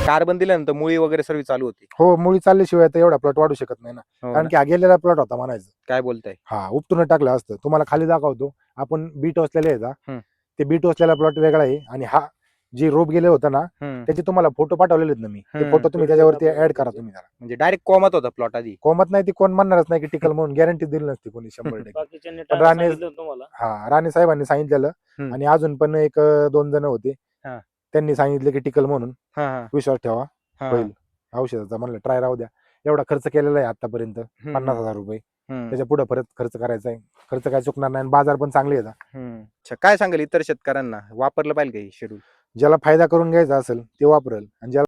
Carbon दिल्यानंतर मुळी वगैरे सर्व चालू होती. हो, मुळी चालल्याशिवाय तर एवढा प्लॉट वाढू शकत नाही ना. हो कारण ना? की हा गेलेला प्लॉट होता म्हणायचं. काय बोलताय? हा, उपटून टाकलं असतं. तुम्हाला खाली दाखवतो. आपण बी टोचलेले आहेत हा. हम्म. ते बी टोचलेला प्लॉट वेगळा आहे आणि हा जे रोप गेले होतं ना हम्म. त्याचे तुम्हाला फोटो पाठवलेले आहेत ना मी. ते हम्म. फोटो तुम्ही त्याच्यावरती ऍड करा तुम्ही जरा. म्हणजे डायरेक्ट कोमात होता प्लॉट आधी. कोमत नाही ती कोण म्हणणारच नाही की टिकल म्हणून गॅरंटी दिली नसती कोणी 100%. बाकीच्यांनी पण टाका राणे सांगितलं तुम्हाला. हा, राणे साहेबांनी सांगितलेलं हम्म. आणि अजून पण एक 2 जण होते. हा. त्यांनी सांगितले की टिकल म्हणून. हा हा विश्वास ठेवा. हा. होईल. औषधाचा म्हणलं ट्राय राहू द्या. एवढा खर्च केलेला आहे आतापर्यंत हम्म. 50,000 रुपये. हम्म. त्याच्या पुढे परत खर्च करायचा आहे. खर्च काय चुकणार नाही आणि बाजार पण चांगले आहेत. हम्म. अच्छा, काय सांगाल इतर शेतकऱ्यांना वापरलं पाहिजे का शेड्यूल? ज्याला फायदा करून घ्यायचा असेल ते वापरेल आणि ज्याला